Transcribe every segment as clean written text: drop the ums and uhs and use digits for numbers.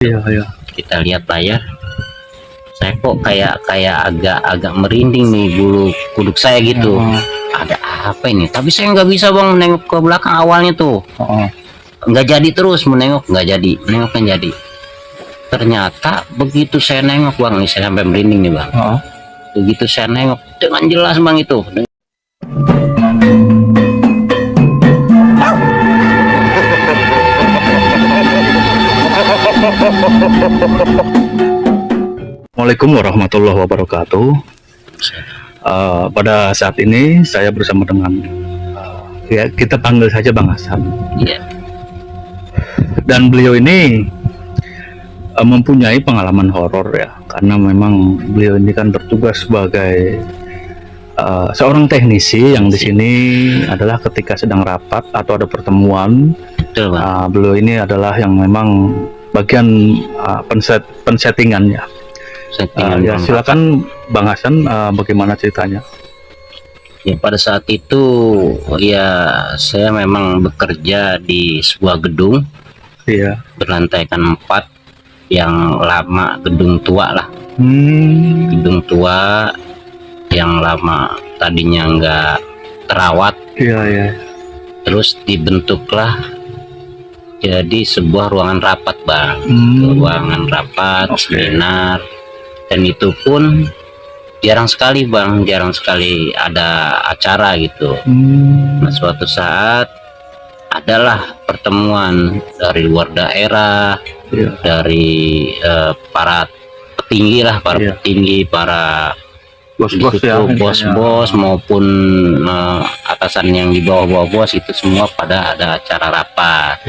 Iya, iya. Kita lihat layar, saya kok kayak agak merinding nih bulu kuduk saya gitu. Ada apa ini? Tapi saya nggak bisa bang nengok ke belakang awalnya tuh. Nggak jadi, terus menengok nggak jadi, menengok kan jadi. Ternyata begitu saya nengok bang, nih saya sampai merinding nih bang. Begitu saya nengok dengan jelas bang itu. Assalamualaikum warahmatullahi wabarakatuh. Pada saat ini saya bersama dengan ya kita panggil saja Bang Hasan. Iya. Dan beliau ini mempunyai pengalaman horor ya, karena memang beliau ini kan bertugas sebagai seorang teknisi yang di sini adalah ketika sedang rapat atau ada pertemuan. Betul bang. Beliau ini adalah yang memang bagian pensettingan ya. Ya silakan Bang Hasan, bagaimana ceritanya? Ya pada saat itu ya saya memang bekerja di sebuah gedung. Iya. Berlantaikan 4 yang lama, gedung tua lah. Gedung tua yang lama, tadinya nggak terawat. Iya, iya. Terus dibentuklah jadi sebuah ruangan rapat bang. Ruangan rapat, seminar. Dan itu pun jarang sekali bang, jarang sekali ada acara gitu. Nah suatu saat adalah pertemuan dari luar daerah, dari para petinggi lah, para petinggi, para bos-bos ya, bos-bos maupun atasan yang di bawah-bawah bos, itu semua pada ada acara rapat.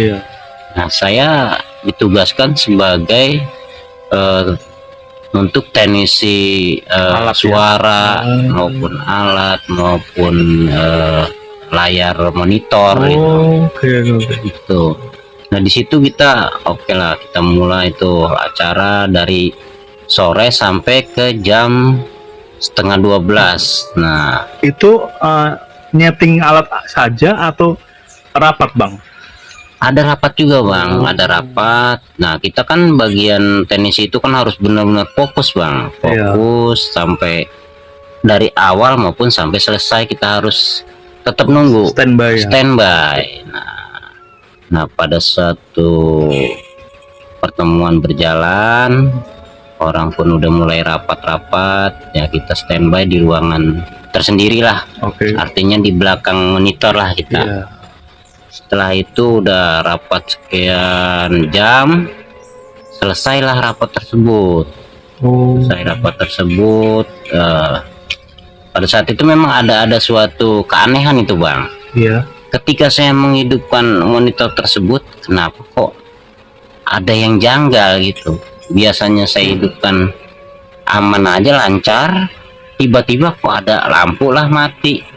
Nah saya ditugaskan sebagai untuk teknisi suara maupun alat maupun layar monitor gitu. Nah di situ kita oke lah, kita mulai itu acara dari sore sampai ke jam 11:30. Nah itu nyeting alat saja atau rapat bang? Ada rapat juga bang, ada rapat. Nah kita kan bagian teknisi itu kan harus benar-benar fokus bang, fokus sampai dari awal maupun sampai selesai kita harus tetap nunggu, standby. Nah pada suatu pertemuan berjalan, orang pun udah mulai rapat-rapat, ya kita standby di ruangan tersendiri lah. Artinya di belakang monitor lah kita. Setelah itu udah rapat sekian jam, selesailah rapat tersebut. Selesai rapat tersebut, pada saat itu memang ada suatu keanehan itu bang. Ketika saya menghidupkan monitor tersebut, kenapa kok ada yang janggal gitu? Biasanya saya hidupkan aman aja, lancar, tiba-tiba kok ada lampu lah mati,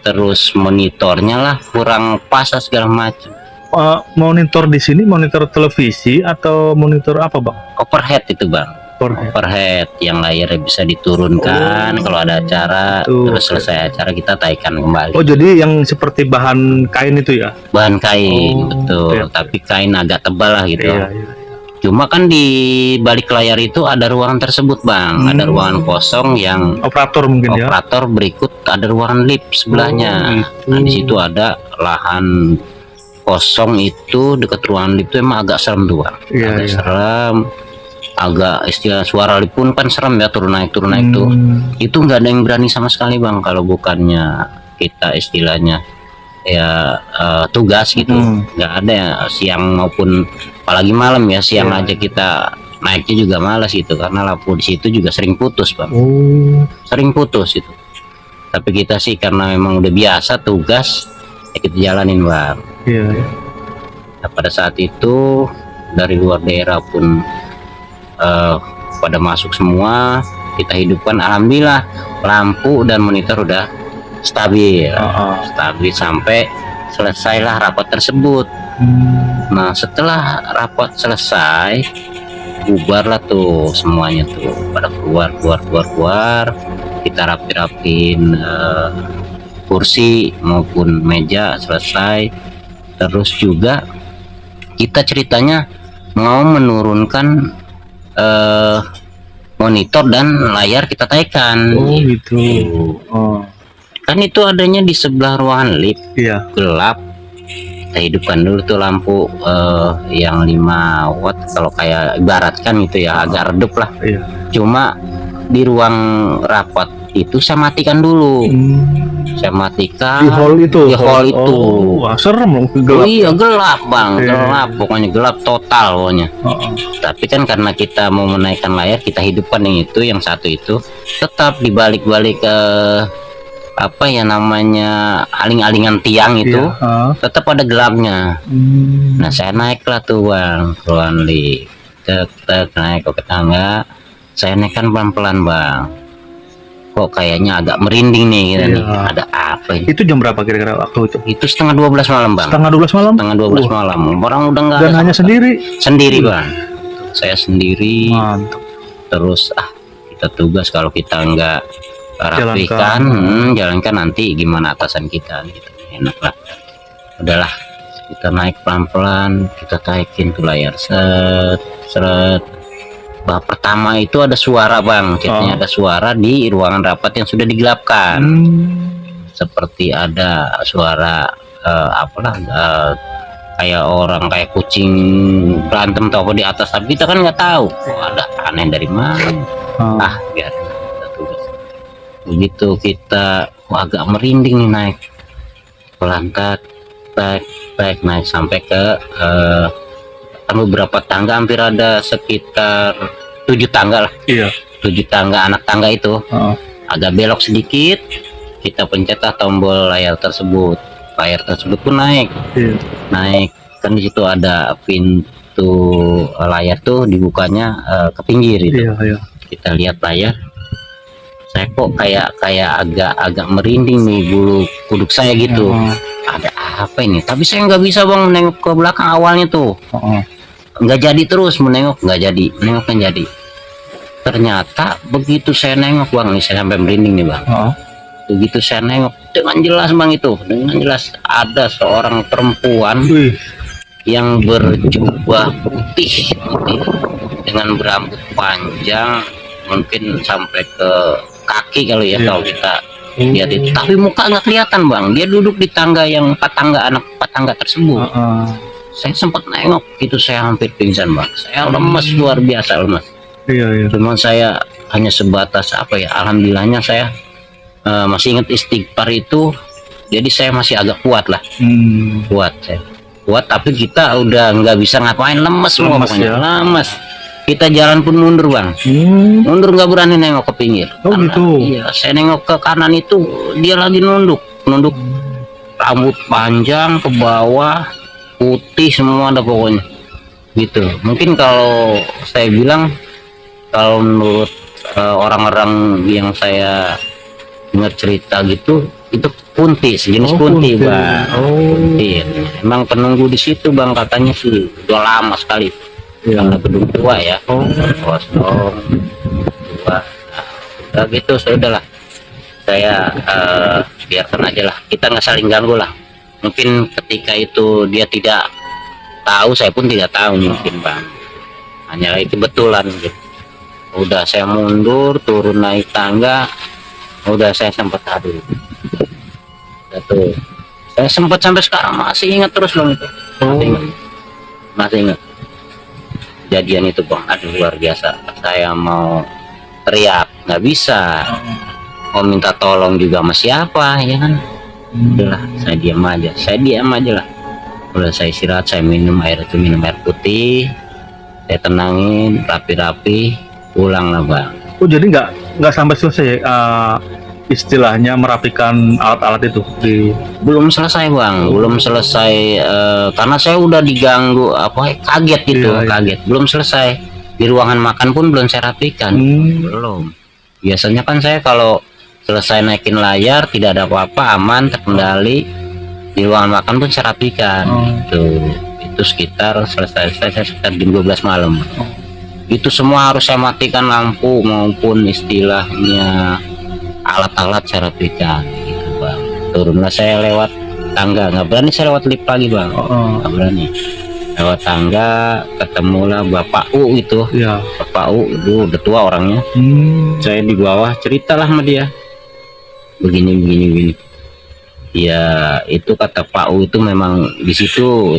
terus monitornya lah kurang pas segala macam. Monitor di sini monitor televisi atau monitor apa bang? Overhead itu bang. Overhead yang layarnya bisa diturunkan kalau ada acara. Terus selesai acara kita taikan kembali. Jadi yang seperti bahan kain itu ya? Bahan kain, betul. Tapi kain agak tebal lah gitu. Cuma kan di balik layar itu ada ruangan tersebut bang, ada ruangan kosong yang operator mungkin operator berikut, ada ruangan lift sebelahnya. Nah di situ ada lahan kosong itu dekat ruangan lift itu emang agak serem tuh bang, agak serem, agak istilah suara lift pun kan serem ya, turun naik tuh. Itu nggak ada yang berani sama sekali bang, kalau bukannya kita istilahnya ya tugas gitu, nggak ada ya, siang maupun apalagi malam ya, siang aja kita naiknya juga malas gitu, karena lampu di situ juga sering putus bang. Sering putus itu, tapi kita sih karena memang udah biasa tugas ya kita jalanin bang. Nah, pada saat itu dari luar daerah pun pada masuk semua, kita hidupkan, alhamdulillah lampu dan monitor udah stabil, stabil sampai selesailah rapat tersebut. Nah setelah rapat selesai, bubarlah tuh semuanya tuh, pada keluar. Kita rapi-rapin kursi maupun meja, selesai. Terus juga kita ceritanya mau menurunkan monitor dan layar kita taikan. Oh gitu. Oh Kan itu adanya di sebelah ruangan lift, iya. gelap. Kita hidupkan dulu tuh lampu yang 5 watt, kalau kayak ibaratkan gitu ya, agak redup lah. Iya. Cuma di ruang rapat itu saya matikan dulu. Saya matikan Di hall itu. di hall itu. Oh, wah serem loh, Oh gelap. iya, gelap bang, Iya. gelap, pokoknya gelap total pokoknya. Oh, Tapi kan karena kita mau menaikkan layar, kita hidupkan yang satu itu, tetap dibalik-balik ke apa ya namanya, aling-alingan tiang itu, iya. tetap ada gelapnya. Nah saya naiklah tuh bang, pelan lift, tek naik ke tangga. Saya naikkan pelan-pelan bang. Kok kayaknya agak merinding nih gitu Iya. nih. Ada apa ini? Itu jam berapa kira-kira waktu itu? Itu setengah 12 malam bang. Setengah 12 malam. Setengah 12 malam. Orang udah nggak Dan ada hanya sendiri. sendiri bang. Saya sendiri. Mantap. Terus kita tugas, kalau kita nggak rapikan, Jalankan. jalankan nanti gimana atasan kita gitu. Enak lah. Udahlah, kita naik pelan-pelan, kita taikin tuh layar, seret. Bah, pertama itu ada suara bang, ceritanya ada suara di ruangan rapat yang sudah digelapkan. Seperti ada suara kayak orang, kayak kucing berantem atau apa di atas, tapi kita kan nggak tahu. Ada aneh dari mana. Biar kita tugas. Begitu kita agak merinding nih, naik pelan, naik sampai ke beberapa tangga, hampir ada sekitar 7 tangga lah. Iya. 7 tangga, anak tangga itu. Agak belok sedikit, kita pencet tombol layar tersebut. Layar tersebut pun naik. Iya. Naik, kan di situ ada pintu layar tuh dibukanya ke pinggir itu. Iya, iya. Kita lihat layar. Saya kok kayak agak merinding nih bulu kuduk saya gitu. Ada apa ini? Tapi saya nggak bisa bang menengok ke belakang awalnya tuh. Nggak jadi, terus menengok nggak jadi, menengok kan jadi. Ternyata begitu saya nengok bang, ini saya sampai merinding nih bang. Begitu saya nengok, dengan jelas bang, itu dengan jelas ada seorang perempuan yang berjubah putih dengan berambut panjang, mungkin sampai ke kaki kalau ya, kalau kita lihat itu. Tapi muka nggak kelihatan bang, dia duduk di tangga yang 4 tangga, anak 4 tangga tersebut. Saya sempat nengok itu, saya hampir pingsan bang. Saya lemes, luar biasa lemes. Iya. Cuman saya hanya sebatas alhamdulillahnya saya masih ingat istighfar itu, jadi saya masih agak kuat lah. Kuat, tapi kita udah nggak bisa ngapain, lemes semua pokoknya. Lemes. Kita jalan pun mundur bang, mundur, nggak berani nengok ke pinggir. Gitu. Iya, saya nengok ke kanan itu, dia lagi nunduk, rambut panjang ke bawah, putih semua ada pokoknya gitu. Mungkin kalau saya bilang, kalau menurut orang-orang yang saya dengar cerita gitu, itu kunti, sejenis kunti bang. Kunti. Emang penunggu di situ bang, katanya sih udah lama sekali. Karena gedung tua ya, kosong tua. Nah, gitu, sudahlah. Saya biarkan aja lah, kita nggak saling ganggu lah. Mungkin ketika itu dia tidak tahu, saya pun tidak tahu mungkin bang. Hanya kebetulan gitu. Udah saya mundur, turun naik tangga, udah saya sempat aduh. Udah tuh, saya sempat sampai sekarang masih ingat terus bang itu. Masih ingat. Kejadian itu bang, aduh luar biasa. Saya mau teriak nggak bisa, mau minta tolong juga sama siapa ya kan. Udahlah, saya diam aja lah. Udah saya istirahat, saya minum air putih, saya tenangin, rapi-rapi, pulang lah bang. Oh jadi nggak sampai selesai istilahnya merapikan alat-alat itu Belum selesai bang, belum selesai karena saya udah diganggu kaget gitu. Kaget, belum selesai. Di ruangan makan pun belum saya rapikan. Belum. Biasanya kan saya kalau selesai naikin layar tidak ada apa-apa, aman, terkendali, di ruangan makan pun saya rapikan. Itu sekitar selesai sekitar jam 12 malam. Itu semua harus saya matikan lampu maupun istilahnya alat-alat saya rapikan gitu bang. Turunlah saya lewat tangga, nggak berani saya lewat lift lagi bang. Nggak berani. lewat tangga ketemulah Bapak U itu. Iya. Bapak U itu udah tua orangnya. Saya di bawah ceritalah sama dia begini. Ya itu kata Pak U itu memang di situ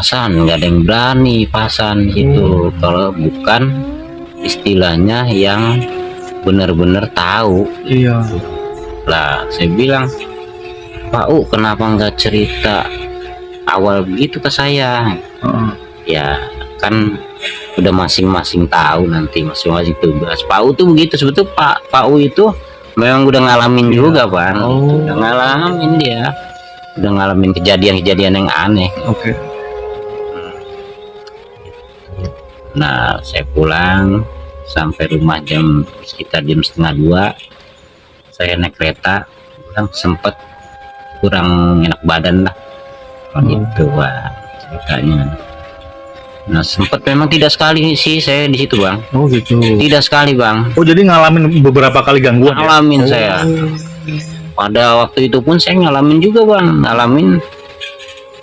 San nggak ada yang berani pasan gitu kalau bukan istilahnya yang benar-benar tahu. Iya. Lah saya bilang, Pak U kenapa nggak cerita awal begitu ke saya? Ya kan udah masing-masing tahu, nanti masing-masing tugas. Pak U tuh begitu sebetulnya. Pak U itu memang udah ngalamin juga Bang. Udah ngalamin dia, udah ngalamin kejadian-kejadian yang aneh. Oke. Nah saya pulang sampai rumah sekitar jam 1:30. Saya naik kereta pulang, sempet kurang enak badan lah. Gitu Bang ceritanya. Nah sempet memang tidak sekali sih saya di situ Bang. Oh gitu. Tidak sekali Bang. Oh jadi ngalamin beberapa kali gangguan ya? Ngalamin saya. Pada waktu itu pun saya ngalamin juga Bang. Ngalamin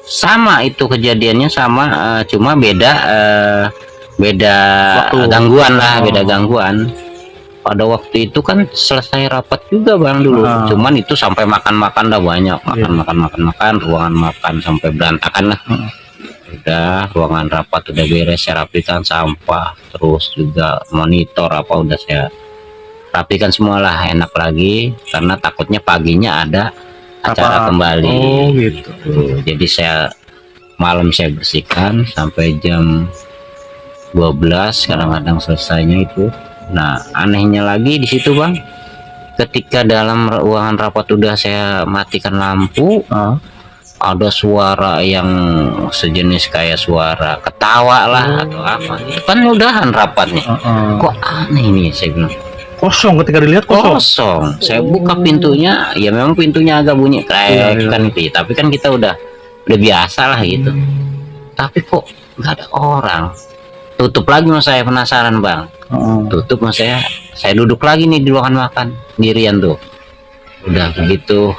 sama itu kejadiannya sama, cuma beda Waktu. gangguan lah, beda gangguan. Pada waktu itu kan selesai rapat juga Bang dulu. Cuman itu sampai makan-makan dah banyak, makan, ruangan makan sampai berantakan lah. Udah ruangan rapat udah beres, saya rapikan sampah, terus juga monitor apa udah saya rapikan semualah, enak lagi karena takutnya paginya ada acara kembali. Oh gitu. Jadi saya malam saya bersihkan sampai jam 12 kadang-kadang selesainya itu. Nah anehnya lagi di situ Bang, ketika dalam ruangan rapat udah saya matikan lampu, ada suara yang sejenis kayak suara ketawa lah atau apa. Itu kan udahan rapatnya. Kok aneh nih saya bilang. Kosong, ketika dilihat Kosong. Saya buka pintunya, ya memang pintunya agak bunyi kayak kan gitu. Tapi kan kita udah biasa lah gitu. Tapi kok nggak ada orang. Tutup lagi mas, saya penasaran Bang. Tutup mas, saya duduk lagi nih di ruangan makan sendirian tuh. Udah begitu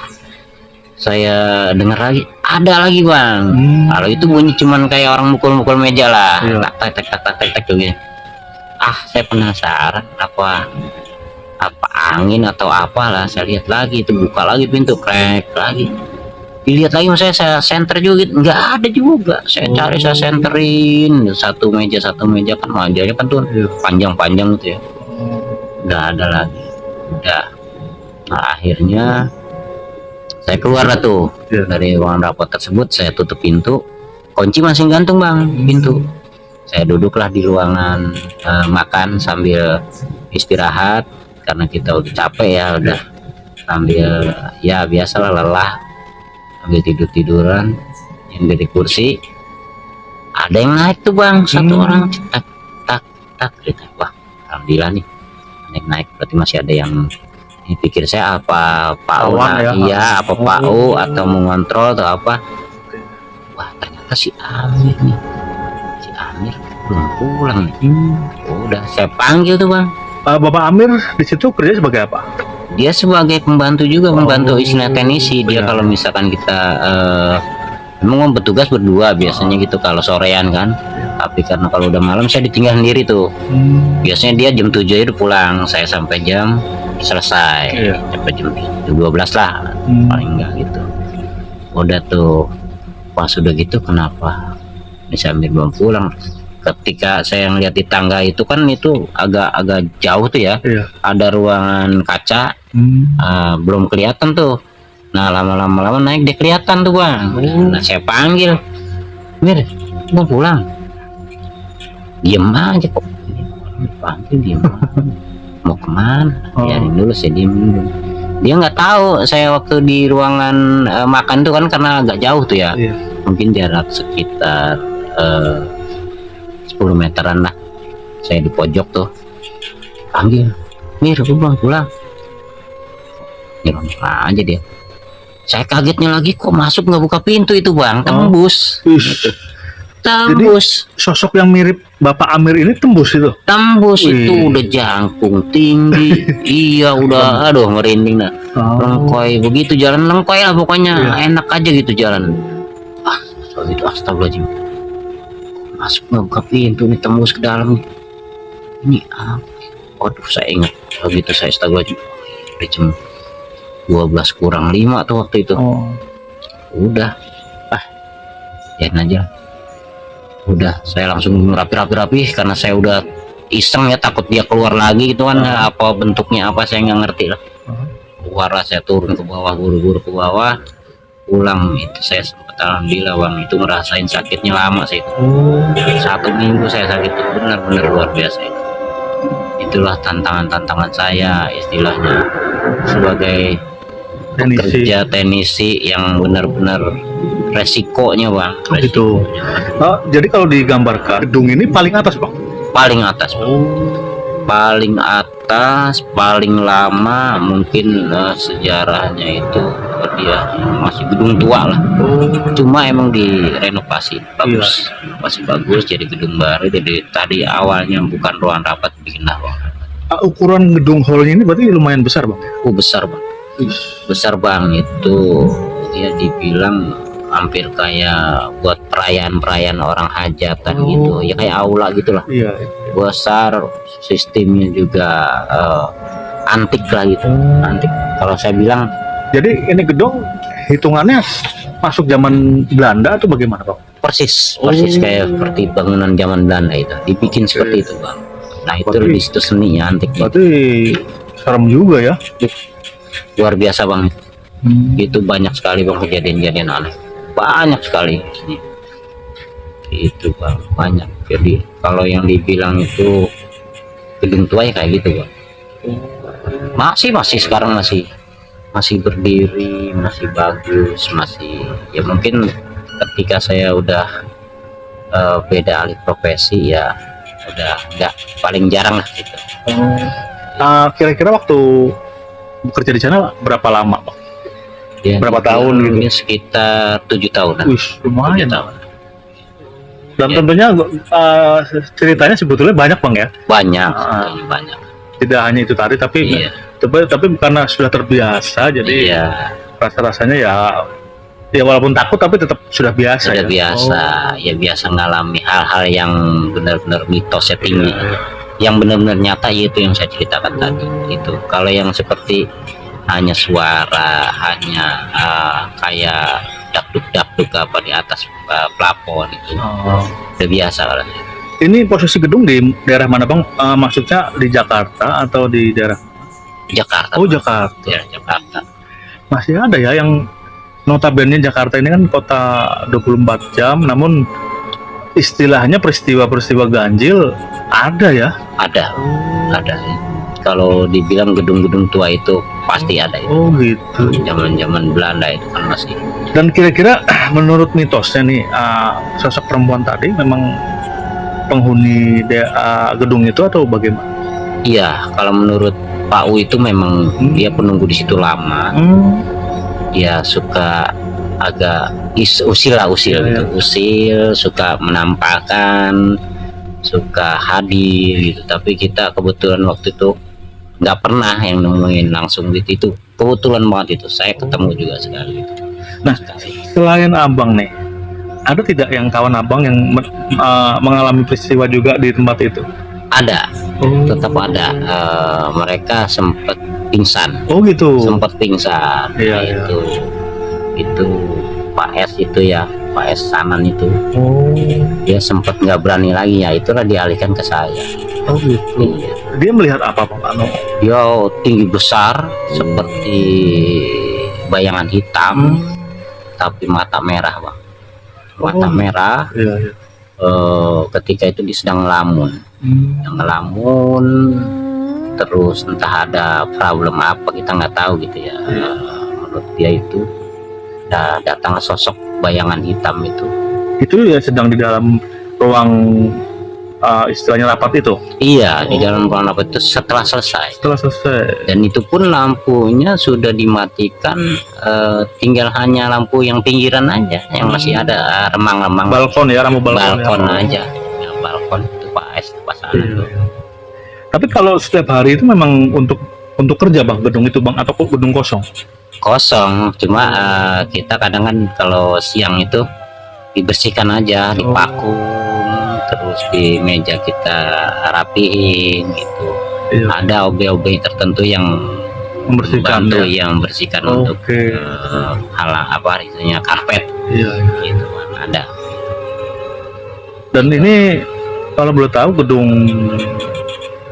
saya dengar lagi, ada lagi Bang. Kalau itu bunyi cuman kayak orang mukul-mukul meja lah. Tak tak gitu. Saya penasaran apa angin atau apalah. Saya lihat lagi, itu buka lagi pintu, krek lagi. Dilihat lagi mas, saya senter juga gitu. Nggak ada juga. Saya cari, saya senterin satu meja kan mejanya kan tuh panjang-panjang gitu ya. Nggak ada lagi. Udah. Nah akhirnya saya keluar lah tuh dari ruangan rapat tersebut. Saya tutup pintu, kunci masih gantung Bang pintu. Saya duduklah di ruangan makan sambil istirahat karena kita udah capek ya, udah sambil ya biasalah lelah, sambil tiduran yang dari kursi. Ada yang naik tuh Bang, satu orang tak gitu. Wah alhamdulillah nih naik berarti masih ada yang pikir saya apa Pak U iya apa Pak U atau mengontrol atau apa. Wah ternyata si Amir nih, si Amir belum pulang nih. Udah saya panggil tuh Bang. Bapak Amir di situ kerja sebagai apa? Dia sebagai pembantu juga, membantu istilah teknisi. Dia kalau misalkan kita memang bertugas berdua biasanya gitu kalau sorean kan. Tapi karena kalau udah malam saya ditinggal sendiri tuh. Biasanya dia jam 7 udah pulang, saya sampai jam selesai. Sampai jam 12 lah paling enggak gitu. Udah tuh pas udah gitu kenapa bisa Amir belum pulang. Ketika saya ngeliat di tangga itu kan itu agak jauh tuh ya. Ada ruangan kaca, belum kelihatan tuh. Nah lama-lama naik dia kelihatan tuh Bang. Nah saya panggil, Mir mau pulang. Diem aja kok. Panggil diem. Mau kemana? Biarin dulu, saya diem dulu. Dia nggak tahu saya waktu di ruangan makan tuh kan karena agak jauh tuh ya. Mungkin jarak sekitar 10 meteran lah. Saya di pojok tuh panggil, Mir pulang. Nyerong aja dia. Saya kagetnya lagi, kok masuk nggak buka pintu itu Bang, tembus. Gitu. Tembus. Jadi, sosok yang mirip Bapak Amir ini tembus itu? Tembus. Itu udah jangkung tinggi. Iya udah, aduh merinding dah. Lengkoy begitu jalan, lengkoy lah pokoknya. Enak aja gitu jalan. Soal itu astagfirullahaladzim. masuk ngebuka pintu nih, tembus ke dalam. Ini apa? Waduh, saya ingat begitu saya astagfirullahaladzim, udah jam 12 kurang 5 tuh waktu itu. Udah jangan aja, udah saya langsung rapi karena saya udah iseng ya, takut dia keluar lagi gitu kan. Apa bentuknya apa saya nggak ngerti lah. Keluar lah, saya turun ke bawah, buru-buru ke bawah, pulang itu saya sempat alhamdulillah bang, itu ngerasain sakitnya lama saya itu. 1 minggu saya sakit itu, benar-benar luar biasa itu. Itulah tantangan saya istilahnya sebagai pekerja teknisi yang benar-benar resikonya bang. Gitu. Jadi kalau digambarkan gedung ini paling atas bang? Paling atas bang. Paling atas, paling lama mungkin. Sejarahnya itu dia masih gedung tua lah. Cuma emang direnovasi bagus. Masih bagus jadi gedung baru. Jadi tadi awalnya bukan ruang rapat, bikinlah ruang rapat. Ukuran gedung hallnya ini berarti lumayan besar bang? Besar bang. Besar bang, itu dia dibilang hampir kayak buat perayaan orang hajatan gitu ya, kayak aula gitulah. Besar, sistemnya juga antik lah gitu. Antik kalau saya bilang. Jadi ini gedung hitungannya masuk zaman Belanda atau bagaimana bang? Persis kayak seperti bangunan zaman Belanda itu dibikin seperti itu bang. Nah itu di situ seninya antik. Berarti serem juga ya? Luar biasa bang. Itu banyak sekali bang kejadian-kejadian aneh, banyak sekali itu bang, banyak. Jadi kalau yang dibilang itu gedung tua ya kayak gitu bang, masih sekarang masih berdiri, masih bagus, masih ya mungkin ketika saya udah beda alih profesi ya udah nggak, paling jarang lah gitu. Kira-kira waktu bekerja di sana berapa lama bang? Ya, berapa tahun gitu? Ini sekitar 7 tahunan. Lumayan. Dan tentunya ceritanya sebetulnya banyak bang ya? Banyak. Tidak hanya itu tadi, tapi karena sudah terbiasa, jadi rasa-rasanya ya walaupun takut tapi tetap sudah biasa. Sudah biasa, ya biasa ngalami hal-hal yang benar-benar mitosnya tinggi. Yang benar-benar nyata itu yang saya ceritakan tadi. Itu kalau yang seperti hanya suara, hanya kayak dakduk apa di atas plafon itu udah biasa lah. Ini posisi gedung di daerah mana bang? Maksudnya di Jakarta atau di daerah Jakarta? Jakarta. Daerah Jakarta. Masih ada ya yang notabene Jakarta ini kan kota 24 jam, namun istilahnya peristiwa-peristiwa ganjil ada ya? Ada. Kalau dibilang gedung-gedung tua itu pasti ada itu. Gitu. Zaman-zaman Belanda itu kan masih. Dan kira-kira menurut mitosnya nih, sosok perempuan tadi memang penghuni gedung itu atau bagaimana? Iya, kalau menurut Pak U itu memang dia penunggu di situ lama. Dia suka agak usil gitu. Usil, suka menampakkan, suka hadir gitu. Tapi kita kebetulan waktu itu nggak pernah yang nemuin langsung gitu. Itu kebetulan banget itu, saya ketemu juga sekali. Nah, selain abang nih, ada tidak yang kawan abang yang mengalami peristiwa juga di tempat itu? Ada, tetap ada. Mereka sempat pingsan. Gitu. Sempat pingsan. Itu Pak S itu ya, Pak S Sanan itu. Dia sempat nggak berani lagi ya, itulah dialihkan ke saya. Gitu. Dia melihat apa Pak? Dia tinggi besar seperti bayangan hitam, tapi mata merah bang. Mata merah. Ketika itu dia sedang ngelamun. Terus entah ada problem apa kita nggak tahu gitu ya. Menurut dia itu datang sosok bayangan hitam itu ya sedang di dalam ruang istilahnya rapat itu. Iya, di dalam ruang rapat itu setelah selesai. Dan itu pun lampunya sudah dimatikan, tinggal hanya lampu yang pinggiran aja yang masih ada remang-remang. Balkon ya, balkon aja. Ya, balkon itu Pak S pasangan. Tapi kalau setiap hari itu memang untuk kerja bang, gedung itu bang, atau gedung kosong? Kosong, cuma kita kadang kan kalau siang itu dibersihkan aja, dipaku terus di meja kita rapihin gitu. Iya. Ada OB-OB tertentu yang Membersihkan bantu ya. yang membersihkan untuk Oke. halang apa istilahnya karpet Iya, iya. gitu kan ada. Dan ini kalau boleh tahu gedung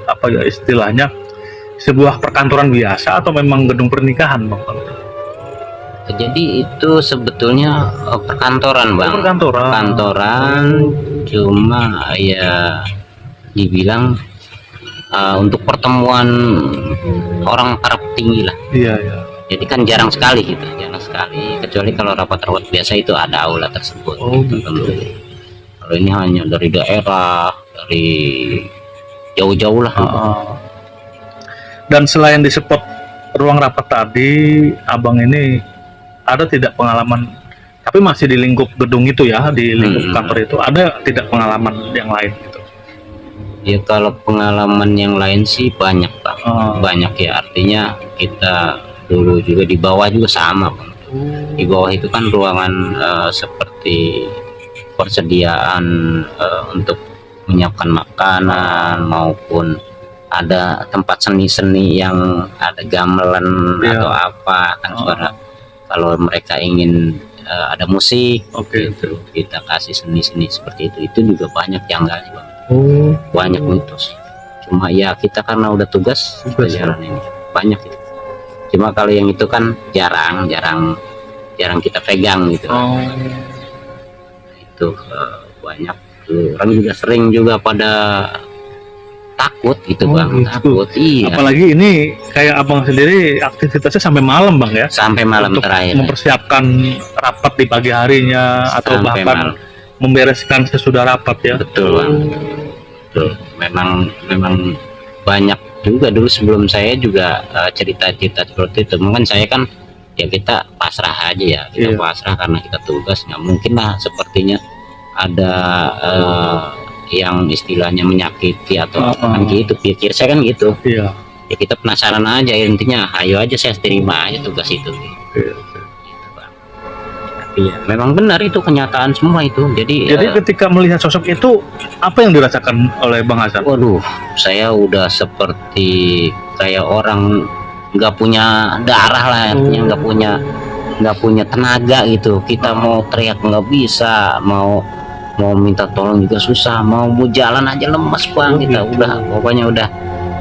apa ya istilahnya, sebuah perkantoran biasa atau memang gedung pernikahan, Bang? Jadi itu sebetulnya perkantoran, Bang. Perkantoran. Perkantoran, cuma ya dibilang untuk pertemuan orang para petinggi lah. Iya, iya. Jadi kan jarang sekali gitu, jarang sekali. Kecuali kalau rapat-rapat biasa itu ada aula tersebut. Oh, gitu. gitu. Kalau ini hanya dari daerah, dari jauh-jauh lah. Gitu. Dan selain di spot ruang rapat tadi, Abang ini ada tidak pengalaman, tapi masih di lingkup gedung itu ya, di lingkup kantor itu, ada tidak pengalaman yang lain gitu? Ya kalau pengalaman yang lain sih banyak, Pak. Banyak ya, artinya kita dulu juga di bawah juga sama, Bang. Di bawah itu kan ruangan seperti persediaan untuk menyiapkan makanan maupun ada tempat seni-seni yang ada gamelan atau apa kan suara. Kalau mereka ingin ada musik, gitu, kita kasih seni-seni seperti itu juga banyak janggalnya, Bang. Banyak mitos. Cuma ya kita karena udah tugas jalan ini banyak itu. Cuma kalau yang itu kan jarang kita pegang gitu. Itu banyak orang juga sering juga pada takut gitu, Bang. Gitu. Takut, iya. Apalagi ini kayak Abang sendiri aktivitasnya sampai malam, Bang ya, Sampai malam untuk terakhir. mempersiapkan rapat di pagi harinya atau Sampai bahkan malam. membereskan sesudah rapat ya. Betul, Bang. Betul. Memang banyak juga dulu sebelum saya juga cerita-cerita seperti itu. Mungkin saya kan ya kita pasrah aja ya, kita pasrah karena kita tugas, nggak mungkin lah sepertinya ada yang istilahnya menyakiti atau apa kan gitu. Pikir saya kan gitu. Iya. Ya kita penasaran aja, intinya ayo aja saya terima aja tugas itu. Gitu, Bang. Tapi ya memang benar itu kenyataan semua itu. Jadi Ketika melihat sosok itu, apa yang dirasakan oleh Bang Hasan? waduh, saya udah seperti kayak orang nggak punya darah lah, artinya nggak punya tenaga gitu. Kita mau teriak nggak bisa, mau minta tolong juga susah, mau jalan aja lemas, Bang. Kita udah pokoknya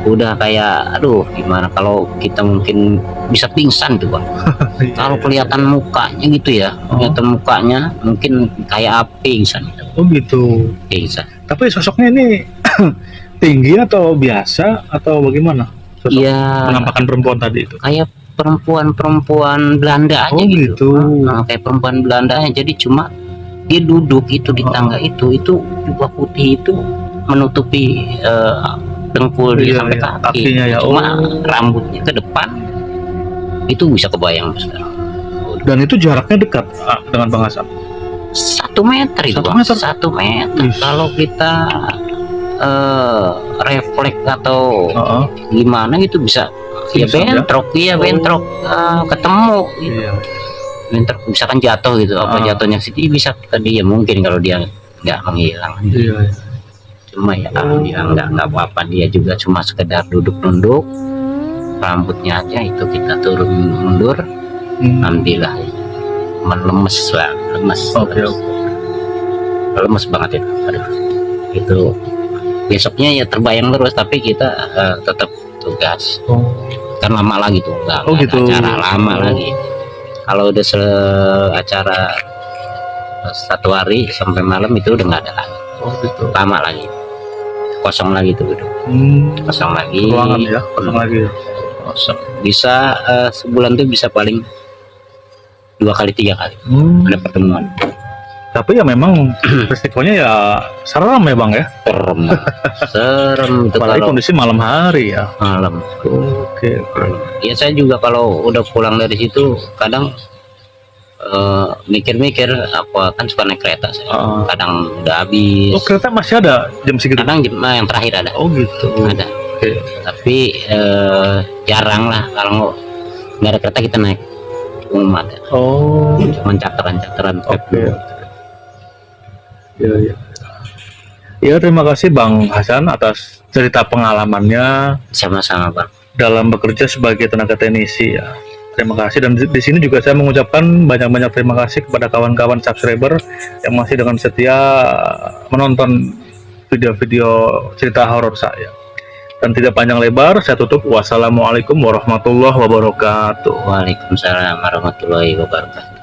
udah kayak aduh gimana kalau kita mungkin bisa pingsan tuh, Bang. Kalau kelihatan mukanya gitu ya, kelihatan mukanya mungkin kayak api pingsan gitu. Oh gitu. Pingsan. Tapi sosoknya ini tinggi atau biasa atau bagaimana? Sosok penampakan perempuan tadi itu. Kayak perempuan Belanda aja gitu. Kayak perempuan Belanda aja, jadi cuma dia duduk itu di tangga itu jubah putih itu menutupi dengkul sampai kaki. Kakinya ya. Cuma rambutnya ke depan itu bisa kebayang sekarang. Dan itu jaraknya dekat dengan Bang Hasan. 1 meter itu, 1 Bang. meter? 1 meter. Kalau kita refleks atau gimana gitu bisa ya bentrok, ketemu gitu. Bentrok misalkan jatuh gitu, apa jatuhnya sih bisa tadi ya, mungkin kalau dia nggak menghilang. Cuma ya dia nggak apa-apa, dia juga cuma sekedar duduk nunduk, rambutnya aja itu kita turun mundur, alhamdulillah lemes banget ya. Aduh, itu besoknya ya terbayang terus, tapi kita tetap tugas. Kan lama lagi tuh, nggak gitu. acara lama lagi. Kalau udah acara 1 hari sampai malam itu udah nggak ada lagi. Gitu. Lama lagi, kosong lagi tuh gedung. Kosong lagi. Ruangan ya, kosong lagi. Kosong. Bisa sebulan tuh bisa paling 2 kali 3 kali ada pertemuan. Tapi ya memang resikonya ya serem ya, Bang ya. Serem itu apalagi kalau kondisi malam hari ya. malam. Oke. Ya saya juga kalau udah pulang dari situ kadang mikir-mikir apa, kan suka naik kereta saya. Kadang udah habis. Oh, kereta masih ada jam segitu? Kadang yang terakhir ada. Oh gitu. Ada. Tapi jarang lah kalau nggak ada kereta kita naik umum ada. Cuman charteran Oke. Ya. Ya, terima kasih Bang Hasan atas cerita pengalamannya Sama-sama Bang. dalam bekerja sebagai tenaga teknisi ya. Terima kasih, dan di sini juga saya mengucapkan banyak-banyak terima kasih kepada kawan-kawan subscriber yang masih dengan setia menonton video-video cerita horor saya. Dan tidak panjang lebar, saya tutup. Wassalamualaikum warahmatullahi wabarakatuh. Waalaikumsalam warahmatullahi wabarakatuh.